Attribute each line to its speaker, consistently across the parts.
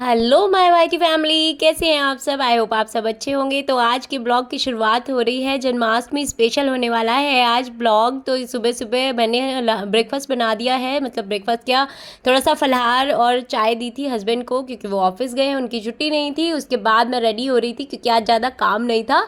Speaker 1: Hello my YT family, कैसे हैं आप सब। आई होप आप सब अच्छे होंगे। तो आज के ब्लॉग की शुरुआत हो रही है। जन्माष्टमी स्पेशल होने वाला है आज ब्लॉग। तो सुबह सुबह मैंने ब्रेकफास्ट बना दिया है, मतलब ब्रेकफास्ट क्या, थोड़ा सा फलाहार और चाय दी थी हस्बैंड को क्योंकि वो ऑफिस गए हैं, उनकी छुट्टी नहीं थी। उसके बाद मैं रेडी हो रही थी क्योंकि आज ज़्यादा काम नहीं था,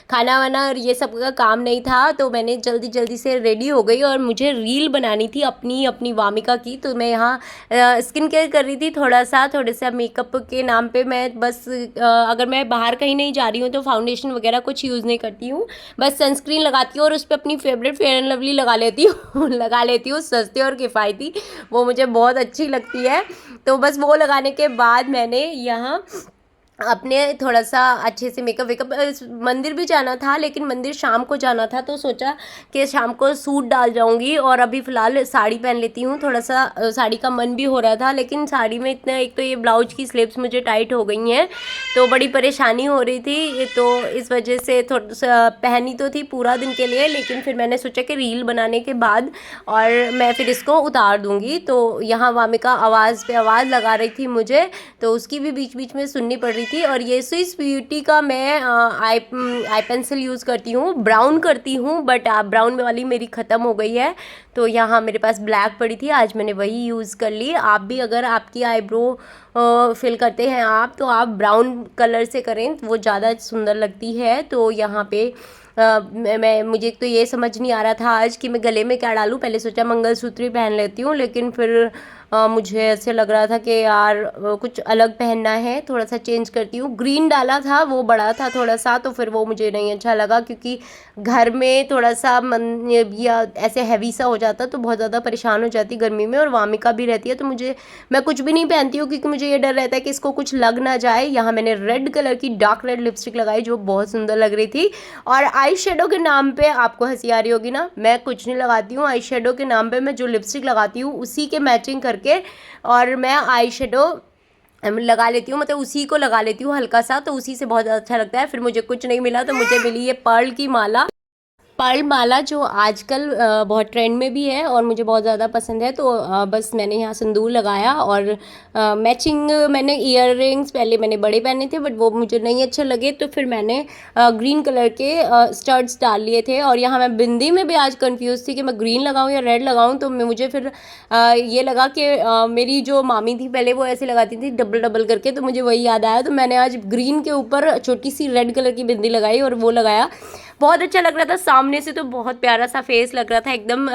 Speaker 1: खाना वाना और ये सब का काम नहीं था। तो मैंने जल्दी जल्दी से रेडी हो गई और मुझे रील बनानी थी अपनी अपनी वामिका की। तो मैं यहाँ स्किन केयर कर रही थी, थोड़े से मेकअप के नाम पे मैं बस अगर मैं बाहर कहीं नहीं जा रही हूँ तो फाउंडेशन वगैरह कुछ यूज़ नहीं करती हूँ, बस सनस्क्रीन लगाती हूँ और उस पर अपनी फेवरेट फेयर एंड लवली लगा लेती हूँ लगा लेती हूँ, सस्ती और किफ़ायती, वो मुझे बहुत अच्छी लगती है। तो बस वो लगाने के बाद मैंने यहाँ अपने थोड़ा सा अच्छे से मेकअप वेकअप मंदिर भी जाना था, लेकिन मंदिर शाम को जाना था तो सोचा कि शाम को सूट डाल जाऊंगी और अभी फ़िलहाल साड़ी पहन लेती हूँ। थोड़ा सा साड़ी का मन भी हो रहा था, लेकिन साड़ी में इतना, एक तो ये ब्लाउज की स्लीव्स मुझे टाइट हो गई हैं तो बड़ी परेशानी हो रही थी। तो इस वजह से थोड़ा सा पहनी तो थी पूरा दिन के लिए, लेकिन फिर मैंने सोचा कि रील बनाने के बाद और मैं फिर इसको उतार दूँगी। तो यहाँ वामिका आवाज़ पे आवाज़ लगा रही थी मुझे, तो उसकी भी बीच बीच में सुननी पड़ रही थी। और ये स्विस ब्यूटी का मैं आई पेंसिल यूज़ करती हूँ, ब्राउन करती हूँ, बट ब्राउन वाली मेरी ख़त्म हो गई है। तो यहाँ मेरे पास ब्लैक पड़ी थी, आज मैंने वही यूज़ कर ली। आप भी अगर आपकी आईब्रो फिल करते हैं आप, तो आप ब्राउन कलर से करें, वो ज़्यादा सुंदर लगती है। तो यहाँ पे मुझे तो ये समझ नहीं आ रहा था आज कि मैं गले में क्या डालूं। पहले सोचा मंगलसूत्र ही पहन लेती हूँ, लेकिन फिर मुझे ऐसे लग रहा था कि यार कुछ अलग पहनना है, थोड़ा सा चेंज करती हूँ। ग्रीन डाला था, वो बड़ा था थोड़ा सा, तो फिर वो मुझे नहीं अच्छा लगा क्योंकि घर में थोड़ा सा मन या ऐसे हैवी सा हो जाता तो बहुत ज़्यादा परेशान हो जाती गर्मी में, और वामिका भी रहती है तो मैं कुछ भी नहीं पहनती हूँ क्योंकि मुझे ये डर रहता है कि इसको कुछ लग ना जाए। यहाँ मैंने रेड कलर की डार्क रेड लिपस्टिक लगाई जो बहुत सुंदर लग रही थी। और आई शेडो के नाम पे आपको हंसी आ रही होगी ना, मैं कुछ नहीं लगाती हूँ। आई शेडो के नाम पे मैं जो लिपस्टिक लगाती हूँ उसी के मैचिंग करके और मैं आई शेडो लगा लेती हूँ, मतलब उसी को लगा लेती हूँ हल्का सा, तो उसी से बहुत ज़्यादा अच्छा लगता है। फिर मुझे कुछ नहीं मिला तो मुझे मिली ये पर्ल की माला, पर्ल माला जो आजकल बहुत ट्रेंड में भी है और मुझे बहुत ज़्यादा पसंद है। तो बस मैंने यहाँ सिंदूर लगाया और मैचिंग मैंने ईयर रिंग्स पहले मैंने बड़े पहने थे बट वो मुझे नहीं अच्छे लगे, तो फिर मैंने ग्रीन कलर के स्टड्स डाल लिए थे। और यहाँ मैं बिंदी में भी आज कंफ्यूज थी कि मैं ग्रीन लगाऊँ या रेड लगाऊँ। तो मुझे फिर ये लगा कि मेरी जो मामी थी पहले वो ऐसे लगाती थी डबल डबल करके, तो मुझे वही याद आया। तो मैंने आज ग्रीन के ऊपर छोटी सी रेड कलर की बिंदी लगाई और वो लगाया, बहुत अच्छा लग रहा था। सामने से तो बहुत प्यारा सा फेस लग रहा था एकदम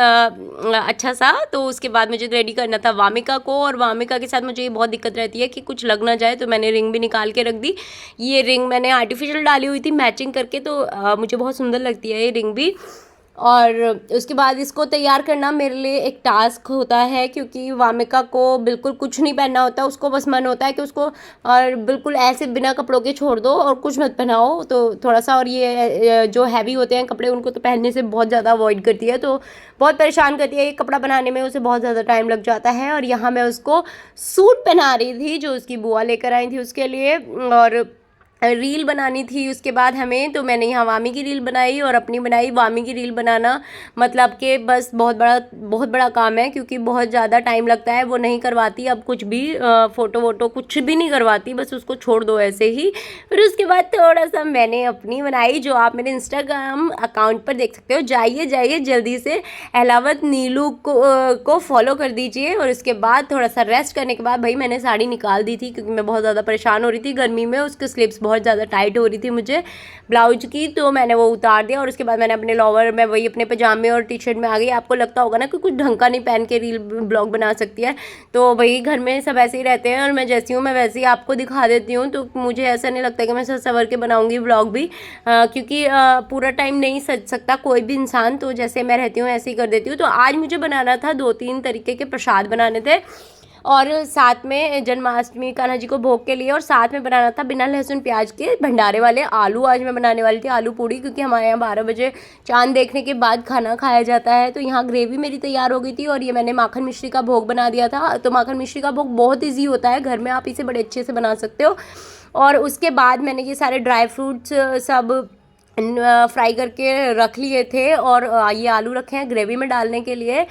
Speaker 1: अच्छा सा। तो उसके बाद मुझे रेडी करना था वामिका को, और वामिका के साथ मुझे ये बहुत दिक्कत रहती है कि कुछ लग ना जाए, तो मैंने रिंग भी निकाल के रख दी। ये रिंग मैंने आर्टिफिशियल डाली हुई थी मैचिंग करके, तो मुझे बहुत सुंदर लगती है ये रिंग भी। और उसके बाद इसको तैयार करना मेरे लिए एक टास्क होता है क्योंकि वामिका को बिल्कुल कुछ नहीं पहनना होता, उसको बस मन होता है कि उसको और बिल्कुल ऐसे बिना कपड़ों के छोड़ दो और कुछ मत पहनाओ। तो थोड़ा सा, और ये जो हैवी होते हैं कपड़े उनको तो पहनने से बहुत ज़्यादा अवॉइड करती है, तो बहुत परेशान करती है। ये कपड़ा बनाने में उसे बहुत ज़्यादा टाइम लग जाता है। और यहाँ मैं उसको सूट पहना रही थी जो उसकी बुआ लेकर आई थी उसके लिए, और रील बनानी थी उसके बाद हमें। तो मैंने यहाँ वामी की रील बनाई और अपनी बनाई। वामी की रील बनाना मतलब कि बस बहुत बड़ा काम है क्योंकि बहुत ज़्यादा टाइम लगता है। वो नहीं करवाती अब कुछ भी, फ़ोटो वोटो कुछ भी नहीं करवाती, बस उसको छोड़ दो ऐसे ही। फिर उसके बाद थोड़ा सा मैंने अपनी बनाई जो आप मेरे इंस्टाग्राम अकाउंट पर देख सकते हो। जाइए जाइए जल्दी से एलावत नीलू को फॉलो कर दीजिए। और उसके बाद थोड़ा सा रेस्ट करने के बाद भाई मैंने साड़ी निकाल दी थी क्योंकि मैं बहुत ज़्यादा परेशान हो रही थी गर्मी में, उसके स्लिप्स बहुत ज़्यादा टाइट हो रही थी मुझे ब्लाउज की, तो मैंने वो उतार दिया। और उसके बाद मैंने अपने लोवर में वही अपने पजामे और टी शर्ट में आ गई। आपको लगता होगा ना कि कुछ ढंग का नहीं पहन के रील ब्लॉग बना सकती है, तो वही घर में सब ऐसे ही रहते हैं और मैं जैसी हूँ मैं वैसे ही आपको दिखा देती हूँ। तो मुझे ऐसा नहीं लगता कि मैं सज सवर के बनाऊँगी ब्लॉग भी, क्योंकि पूरा टाइम नहीं सज सकता कोई भी इंसान, तो जैसे मैं रहती हूँ ऐसे ही कर देती हूँ। तो आज मुझे बनाना था 2-3 तरीके के प्रसाद बनाने थे, और साथ में जन्माष्टमी कान्हा जी को भोग के लिए, और साथ में बनाना था बिना लहसुन प्याज के भंडारे वाले आलू। आज मैं बनाने वाली थी आलू पूड़ी, क्योंकि हमारे यहाँ 12 बजे चांद देखने के बाद खाना खाया जाता है। तो यहाँ ग्रेवी मेरी तैयार हो गई थी और ये मैंने माखन मिश्री का भोग बना दिया था। तो माखन मिश्री का भोग बहुत ईजी होता है, घर में आप इसे बड़े अच्छे से बना सकते हो। और उसके बाद मैंने ये सारे ड्राई फ्रूट्स सब फ्राई करके रख लिए थे, और ये आलू रखे हैं ग्रेवी में डालने के लिए।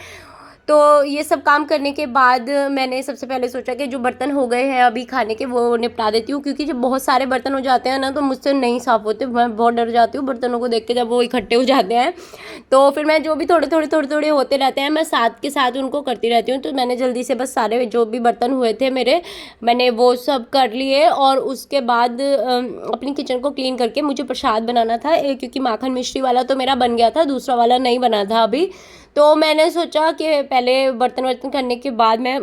Speaker 1: तो ये सब काम करने के बाद मैंने सबसे पहले सोचा कि जो बर्तन हो गए हैं अभी खाने के वो निपटा देती हूँ, क्योंकि जब बहुत सारे बर्तन हो जाते हैं ना तो मुझसे नहीं साफ़ होते, मैं बहुत डर जाती हूँ बर्तनों को देख के जब वो इकट्ठे हो जाते हैं। तो फिर मैं जो भी थोड़े होते रहते हैं मैं साथ के साथ उनको करती रहती हूँ। तो मैंने जल्दी से बस सारे जो भी बर्तन हुए थे मेरे, मैंने वो सब कर लिए और उसके बाद अपनी किचन को क्लीन करके मुझे प्रसाद बनाना था, क्योंकि माखन मिश्री वाला तो मेरा बन गया था, दूसरा वाला नहीं बना था अभी। तो मैंने सोचा कि पहले बर्तन वर्तन करने के बाद मैं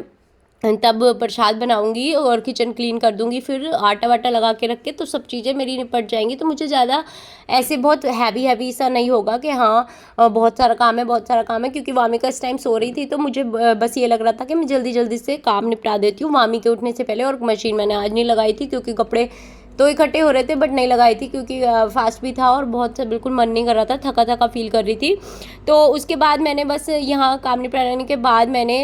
Speaker 1: तब प्रसाद बनाऊंगी और किचन क्लीन कर दूंगी, फिर आटा वाटा लगा के रख के तो सब चीज़ें मेरी निपट जाएंगी। तो मुझे ज़्यादा ऐसे बहुत हैवी सा नहीं होगा कि हाँ बहुत सारा काम है बहुत सारा काम है, क्योंकि वामिका इस टाइम सो रही थी तो मुझे बस ये लग रहा था कि मैं जल्दी जल्दी से काम निपटा देती हूँ वामी के उठने से पहले। और मशीन मैंने आज नहीं लगाई थी क्योंकि कपड़े तो इकट्ठे हो रहे थे, बट नहीं लगाई थी क्योंकि फास्ट भी था और बहुत से बिल्कुल मन नहीं कर रहा था, थका थका फील कर रही थी। तो उसके बाद मैंने बस यहाँ काम निपटाने के बाद मैंने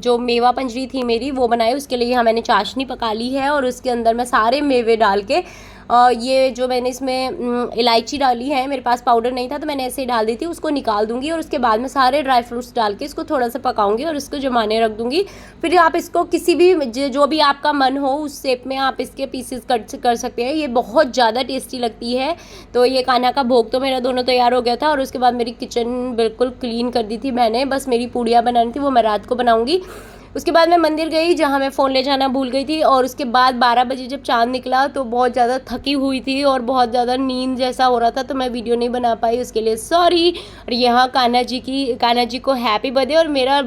Speaker 1: जो मेवा पंजरी थी मेरी वो बनाई। उसके लिए यहाँ मैंने चाशनी पका ली है और उसके अंदर मैं सारे मेवे डाल के ये जो मैंने इसमें इलायची डाली है, मेरे पास पाउडर नहीं था तो मैंने ऐसे ही डाल दी थी, उसको निकाल दूंगी और उसके बाद में सारे ड्राई फ्रूट्स डाल के इसको थोड़ा सा पकाऊंगी और इसको जमाने रख दूंगी। फिर आप इसको किसी भी जो भी आपका मन हो उस शेप में आप इसके पीसेस कट कर सकते हैं, ये बहुत ज़्यादा टेस्टी लगती है। तो ये कान्हा का भोग तो मेरा दोनों तैयार हो गया था और उसके बाद मेरी किचन बिल्कुल क्लीन कर दी थी मैंने, बस मेरी पूड़ियाँ बनानी थी वो मैं रात को बनाऊँगी। उसके बाद मैं मंदिर गई जहाँ मैं फ़ोन ले जाना भूल गई थी और उसके बाद 12 बजे जब चाँद निकला तो बहुत ज़्यादा थकी हुई थी और बहुत ज़्यादा नींद जैसा हो रहा था, तो मैं वीडियो नहीं बना पाई, उसके लिए सॉरी। और यहाँ कान्हा जी को हैप्पी बर्थडे। और मेरा